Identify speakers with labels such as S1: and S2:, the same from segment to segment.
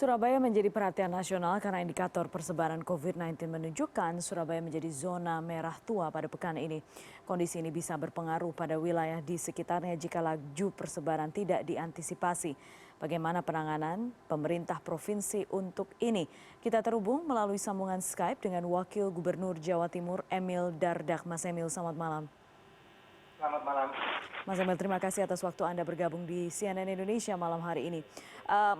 S1: Surabaya menjadi perhatian nasional karena indikator persebaran COVID-19 menunjukkan Surabaya menjadi zona merah tua pada pekan ini. Kondisi ini bisa berpengaruh pada wilayah di sekitarnya jika laju persebaran tidak diantisipasi. Bagaimana penanganan pemerintah provinsi untuk ini? Kita terhubung melalui sambungan Skype dengan Wakil Gubernur Jawa Timur Emil Dardak. Mas Emil, selamat malam.
S2: Selamat malam.
S1: Mas Emil, terima kasih atas waktu Anda bergabung di CNN Indonesia malam hari ini.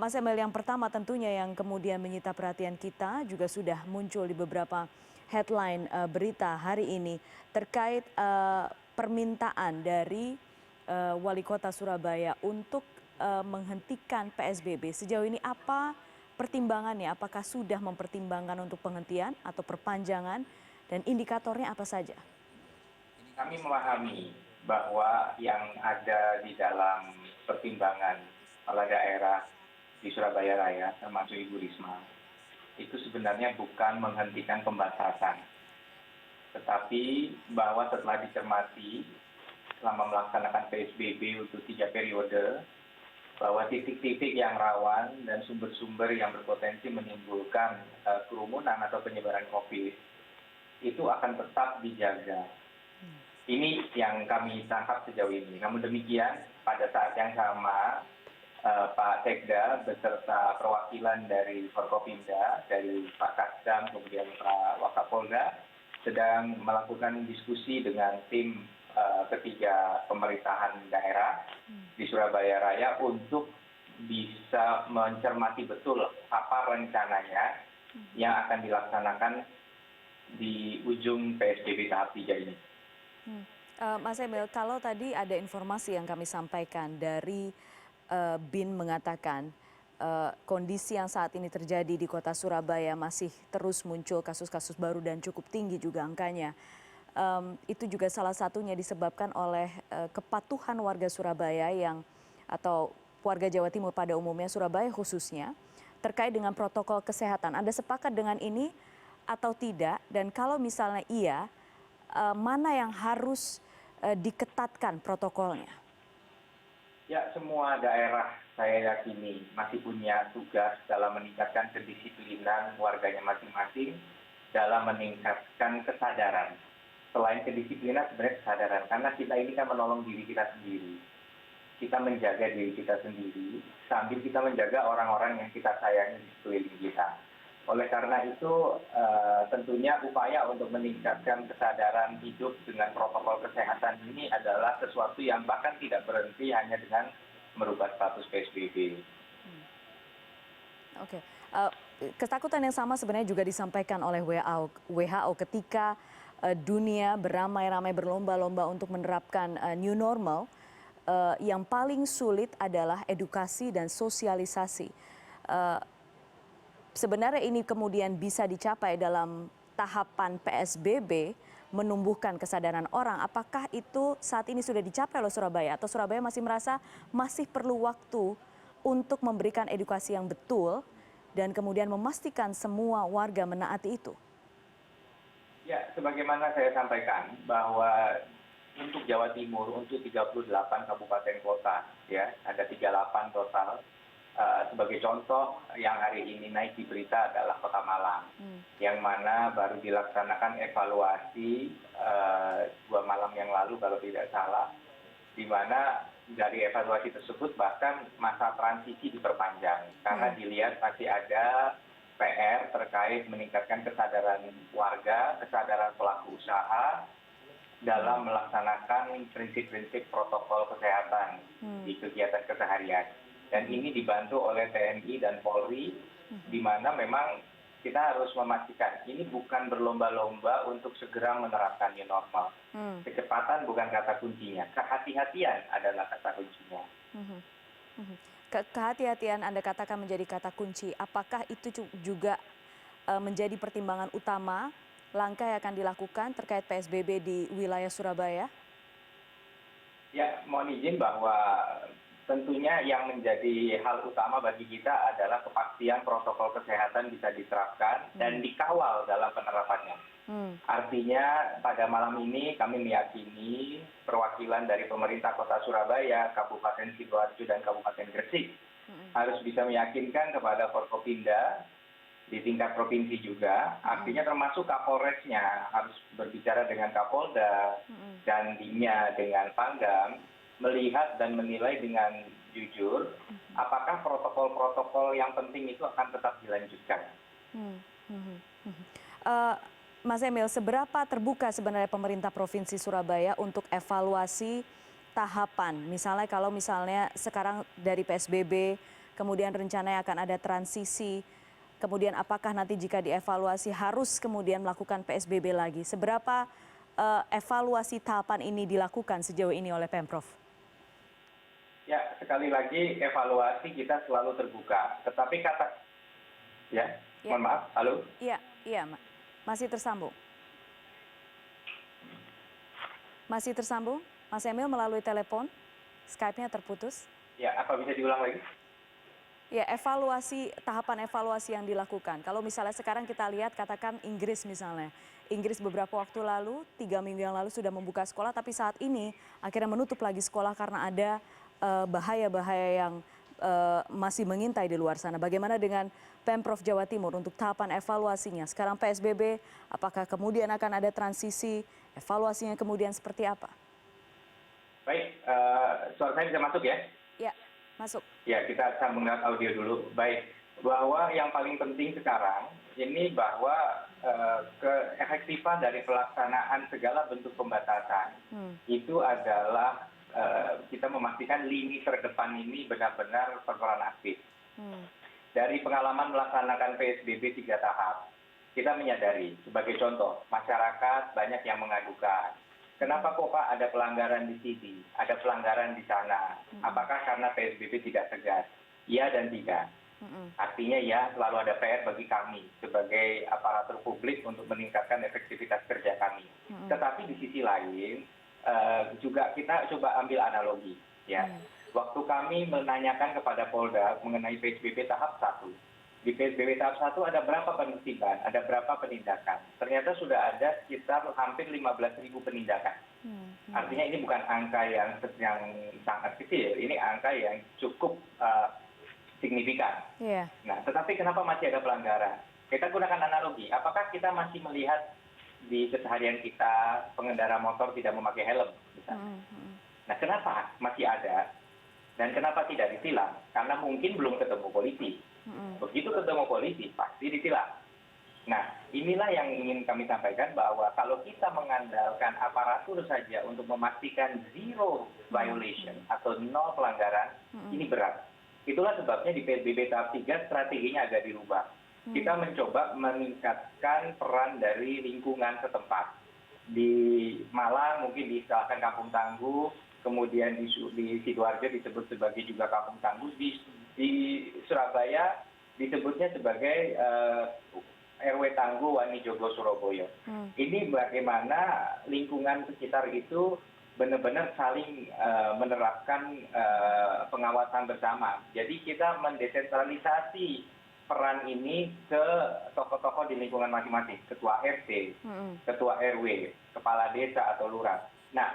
S1: Mas Emil, yang pertama tentunya yang kemudian menyita perhatian kita juga sudah muncul di beberapa headline berita hari ini terkait permintaan dari Wali Kota Surabaya untuk menghentikan PSBB. Sejauh ini apa pertimbangannya? Apakah sudah mempertimbangkan untuk penghentian atau perpanjangan dan indikatornya apa saja?
S2: Kami memahami bahwa yang ada di dalam pertimbangan kepala daerah di Surabaya Raya, termasuk Ibu Risma, itu sebenarnya bukan menghentikan pembatasan, tetapi bahwa setelah dicermati selama melaksanakan PSBB untuk 3 periode, bahwa titik-titik yang rawan dan sumber-sumber yang berpotensi menimbulkan kerumunan atau penyebaran COVID itu akan tetap dijaga. Ini yang kami tangkap sejauh ini. Namun demikian, pada saat yang sama, Pak Sekda beserta perwakilan dari Forkopimda, dari Pak Kasdam, kemudian Pak Wakapolda, sedang melakukan diskusi dengan tim ketiga pemerintahan daerah di Surabaya Raya untuk bisa mencermati betul apa rencananya yang akan dilaksanakan di ujung PSBB tahap 3 ini.
S1: Mas Emil, kalau tadi ada informasi yang kami sampaikan dari BIN mengatakan kondisi yang saat ini terjadi di kota Surabaya masih terus muncul kasus-kasus baru dan cukup tinggi juga angkanya. Itu juga salah satunya disebabkan oleh kepatuhan warga Surabaya atau warga Jawa Timur pada umumnya, Surabaya khususnya, terkait dengan protokol kesehatan. Anda sepakat dengan ini atau tidak? Dan kalau misalnya iya, mana yang harus diketatkan protokolnya?
S2: Ya, semua daerah saya yakini masih punya tugas dalam meningkatkan kedisiplinan warganya masing-masing dalam meningkatkan kesadaran. Selain kedisiplinan, sebenarnya kesadaran. Karena kita ini kan menolong diri kita sendiri. Kita menjaga diri kita sendiri sambil kita menjaga orang-orang yang kita sayangi di sekeliling kita. Oleh karena itu, tentunya upaya untuk meningkatkan kesadaran hidup dengan protokol kesehatan ini adalah sesuatu yang bahkan tidak berhenti hanya dengan merubah status PSBB.
S1: Oke. Ketakutan yang sama sebenarnya juga disampaikan oleh WHO ketika dunia beramai-ramai berlomba-lomba untuk menerapkan new normal. Yang paling sulit adalah edukasi dan sosialisasi. Sebenarnya ini kemudian bisa dicapai dalam tahapan PSBB, menumbuhkan kesadaran orang. Apakah itu saat ini sudah dicapai oleh Surabaya atau Surabaya masih merasa masih perlu waktu untuk memberikan edukasi yang betul dan kemudian memastikan semua warga menaati itu?
S2: Ya, sebagaimana saya sampaikan bahwa untuk Jawa Timur, untuk 38 kabupaten kota, ya ada 38 total. Sebagai contoh yang hari ini naik di berita adalah Kota Malang, yang mana baru dilaksanakan evaluasi 2 malam yang lalu kalau tidak salah, di mana dari evaluasi tersebut bahkan masa transisi diperpanjang karena dilihat masih ada PR terkait meningkatkan kesadaran warga, kesadaran pelaku usaha dalam melaksanakan prinsip-prinsip protokol kesehatan di kegiatan keseharian. Dan ini dibantu oleh TNI dan Polri, di mana memang kita harus memastikan ini bukan berlomba-lomba untuk segera menerapkan new normal. Kecepatan bukan kata kuncinya, kehati-hatian adalah kata kuncinya.
S1: Kehati-hatian Anda katakan menjadi kata kunci. Apakah itu juga menjadi pertimbangan utama langkah yang akan dilakukan terkait PSBB di wilayah Surabaya?
S2: Ya, mohon izin bahwa tentunya yang menjadi hal utama bagi kita adalah kepastian protokol kesehatan bisa diterapkan dan dikawal dalam penerapannya. Artinya pada malam ini kami meyakini perwakilan dari pemerintah Kota Surabaya, Kabupaten Sidoarjo dan Kabupaten Gresik harus bisa meyakinkan kepada Forkopimda di tingkat provinsi juga, artinya termasuk Kapolresnya harus berbicara dengan Kapolda dan Dimnya dengan Pangdam, melihat dan menilai dengan jujur apakah protokol-protokol yang penting itu akan tetap dilanjutkan.
S1: Mas Emil, seberapa terbuka sebenarnya pemerintah Provinsi Surabaya untuk evaluasi tahapan? Misalnya kalau misalnya sekarang dari PSBB, kemudian rencananya akan ada transisi, kemudian apakah nanti jika dievaluasi harus kemudian melakukan PSBB lagi? Seberapa evaluasi tahapan ini dilakukan sejauh ini oleh Pemprov?
S2: Ya, sekali lagi evaluasi kita selalu terbuka. Tetapi mohon maaf, halo?
S1: Iya, masih tersambung. Masih tersambung, Mas Emil melalui telepon, Skype-nya terputus.
S2: Ya, apa bisa diulang lagi?
S1: Ya, tahapan evaluasi yang dilakukan. Kalau misalnya sekarang kita lihat, katakan Inggris misalnya. Inggris beberapa waktu lalu, 3 minggu yang lalu sudah membuka sekolah, tapi saat ini akhirnya menutup lagi sekolah karena ada bahaya-bahaya yang masih mengintai di luar sana. Bagaimana dengan Pemprov Jawa Timur untuk tahapan evaluasinya? Sekarang PSBB, apakah kemudian akan ada transisi, evaluasinya kemudian seperti apa?
S2: Baik, suara saya bisa masuk ya?
S1: Ya, masuk.
S2: Ya, kita sambung audio dulu. Baik, bahwa yang paling penting sekarang ini bahwa keefektifan dari pelaksanaan segala bentuk pembatasan itu adalah kita memastikan lini terdepan ini benar-benar berperan aktif. Dari pengalaman melaksanakan PSBB 3 tahap, kita menyadari sebagai contoh masyarakat banyak yang mengadukan. Kenapa kok Pak ada pelanggaran di sini, ada pelanggaran di sana? Apakah karena PSBB tidak tegas? Iya dan tidak. Artinya ya selalu ada PR bagi kami sebagai aparatur publik untuk meningkatkan efektivitas kerja kami. Tetapi di sisi lain juga kita coba ambil analogi. Ya. Waktu kami menanyakan kepada Polda mengenai PSBB tahap 1. Di PSBB tahap 1 ada berapa penertiban, ada berapa penindakan. Ternyata sudah ada sekitar hampir 15.000 penindakan. Artinya ini bukan angka yang sangat kecil, ini angka yang cukup signifikan. Nah, tetapi kenapa masih ada pelanggaran? Kita gunakan analogi, apakah kita masih melihat di keseharian kita pengendara motor tidak memakai helm misalnya? Nah, kenapa masih ada? Dan kenapa tidak ditilang? Karena mungkin belum ketemu polisi. Begitu ketemu polisi, pasti ditilang. Nah, inilah yang ingin kami sampaikan bahwa kalau kita mengandalkan aparatur saja untuk memastikan zero violation atau nol pelanggaran, ini berat. Itulah sebabnya di PSBB tahap 3 strateginya agak dirubah. Kita mencoba meningkatkan peran dari lingkungan setempat. Di Malang mungkin diistilahkan Kampung Tangguh, kemudian di Sidoarjo disebut sebagai juga Kampung Tangguh, di Surabaya disebutnya sebagai RW Tangguh Wanijogo Surabaya. Ini bagaimana lingkungan sekitar itu benar-benar saling menerapkan pengawasan bersama. Jadi kita mendesentralisasi peran ini ke tokoh-tokoh di lingkungan masing-masing, ketua RT, ketua RW, kepala desa atau lurah. Nah,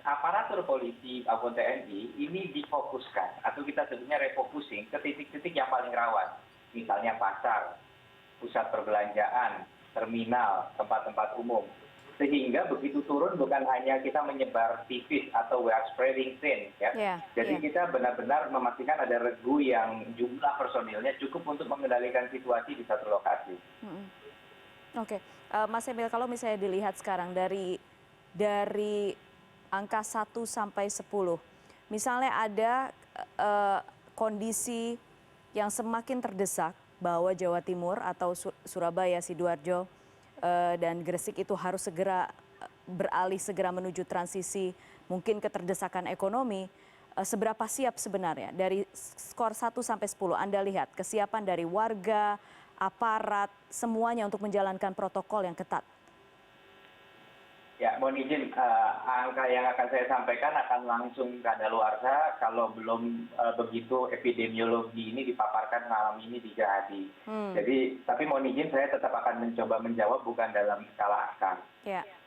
S2: aparatur polisi maupun TNI ini difokuskan atau kita sebutnya refocusing ke titik-titik yang paling rawan. Misalnya pasar, pusat perbelanjaan, terminal, tempat-tempat umum. Sehingga begitu turun bukan hanya kita menyebar tipis atau we are spreading thin. Jadi kita benar-benar memastikan ada regu yang jumlah personilnya cukup untuk mengendalikan situasi di satu lokasi.
S1: Oke, Mas Emil, kalau misalnya dilihat sekarang dari angka 1 sampai 10, misalnya ada kondisi yang semakin terdesak bahwa Jawa Timur atau Surabaya, Sidoarjo, dan Gresik itu harus segera beralih, segera menuju transisi mungkin keterdesakan ekonomi, seberapa siap sebenarnya? Dari skor 1 sampai 10, Anda lihat kesiapan dari warga, aparat, semuanya untuk menjalankan protokol yang ketat.
S2: Ya, mohon izin, angka yang akan saya sampaikan akan langsung kadaluarsa kalau belum begitu epidemiologi ini dipaparkan malam ini di Jadi. Jadi, tapi mohon izin saya tetap akan mencoba menjawab bukan dalam skala angka.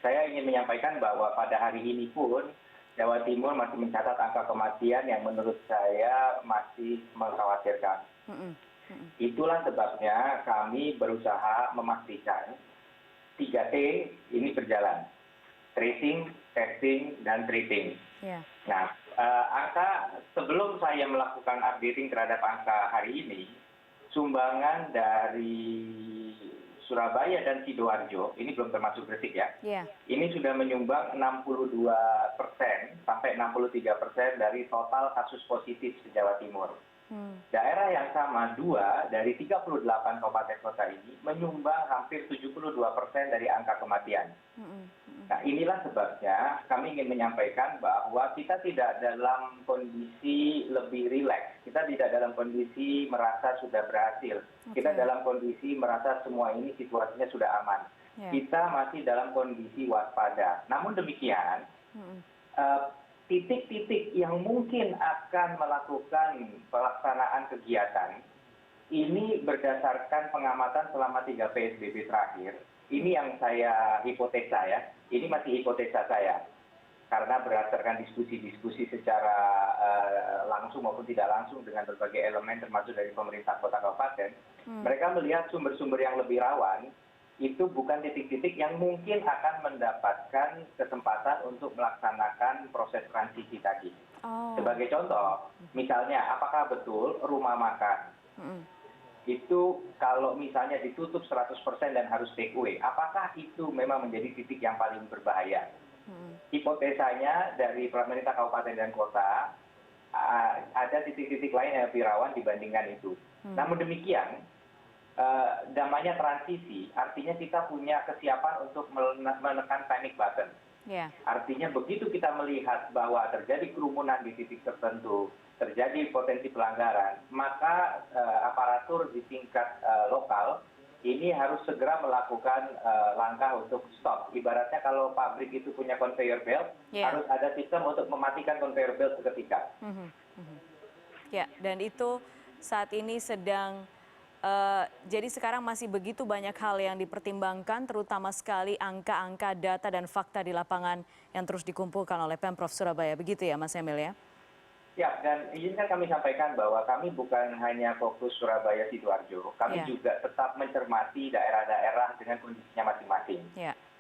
S2: Saya ingin menyampaikan bahwa pada hari ini pun Jawa Timur masih mencatat angka kematian yang menurut saya masih mengkhawatirkan. Itulah sebabnya kami berusaha memastikan 3T ini berjalan. Tracing, testing, dan treating.
S1: Yeah.
S2: Nah, angka sebelum saya melakukan updating terhadap angka hari ini, sumbangan dari Surabaya dan Sidoarjo, ini belum termasuk Gresik ya, ini sudah menyumbang 62% sampai 63% dari total kasus positif di Jawa Timur. Daerah yang sama, 2 dari 38 kabupaten kota ini menyumbang hampir 72% dari angka kematian. Nah, inilah sebabnya kami ingin menyampaikan bahwa kita tidak dalam kondisi lebih rileks. Kita tidak dalam kondisi merasa sudah berhasil. Kita dalam kondisi merasa semua ini situasinya sudah aman. Kita masih dalam kondisi waspada. Namun demikian, titik-titik yang mungkin akan melakukan pelaksanaan kegiatan ini berdasarkan pengamatan selama 3 PSBB terakhir. Ini yang saya hipotesa ya, ini masih hipotesa saya. Karena berdasarkan diskusi-diskusi secara langsung maupun tidak langsung dengan berbagai elemen termasuk dari pemerintah kota kabupaten, mereka melihat sumber-sumber yang lebih rawan itu bukan titik-titik yang mungkin akan mendapatkan kesempatan untuk melaksanakan proses transisi tadi. Sebagai contoh, misalnya apakah betul rumah makan itu kalau misalnya ditutup 100% dan harus take away, apakah itu memang menjadi titik yang paling berbahaya? Hipotesanya dari pemerintah kabupaten dan kota, ada titik-titik lain yang lebih rawan dibandingkan itu. Namun demikian, namanya transisi, artinya kita punya kesiapan untuk menekan panic button. Artinya begitu kita melihat bahwa terjadi kerumunan di titik tertentu, terjadi potensi pelanggaran, maka aparatur di tingkat lokal ini harus segera melakukan langkah untuk stop. Ibaratnya kalau pabrik itu punya conveyor belt, harus ada sistem untuk mematikan conveyor belt seketika.
S1: Ya, dan itu saat ini sedang jadi sekarang masih begitu banyak hal yang dipertimbangkan, terutama sekali angka-angka data dan fakta di lapangan yang terus dikumpulkan oleh Pemprov Surabaya. Begitu ya Mas Emil ya?
S2: Ya, dan izinkan kami sampaikan bahwa kami bukan hanya fokus Surabaya Sidoarjo, kami juga tetap mencermati daerah-daerah dengan kondisinya masing-masing.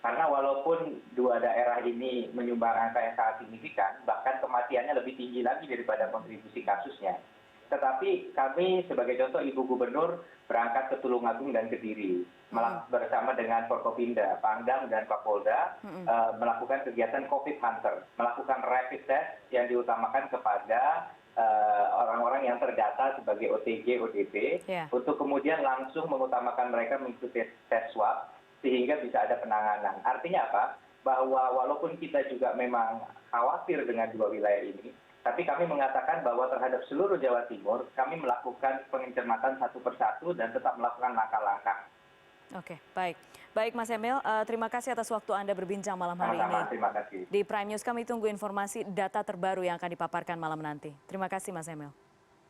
S2: Karena walaupun 2 daerah ini menyumbang angka yang sangat signifikan, bahkan kematiannya lebih tinggi lagi daripada kontribusi kasusnya. Tetapi kami sebagai contoh Ibu Gubernur berangkat ke Tulungagung dan Kediri bersama dengan Forkopimda, Pangdam dan Kapolda melakukan kegiatan COVID Hunter, melakukan rapid test yang diutamakan kepada orang-orang yang terdata sebagai OTG, ODP, untuk kemudian langsung mengutamakan mereka mengikuti tes swab sehingga bisa ada penanganan. Artinya apa? Bahwa walaupun kita juga memang khawatir dengan 2 wilayah ini, tapi kami mengatakan bahwa terhadap seluruh Jawa Timur, kami melakukan pencermatan satu persatu dan tetap melakukan langkah-langkah.
S1: Oke, baik. Baik Mas Emil, terima kasih atas waktu Anda berbincang malam hari ini.
S2: Terima kasih.
S1: Di Prime News kami tunggu informasi data terbaru yang akan dipaparkan malam nanti. Terima kasih Mas Emil.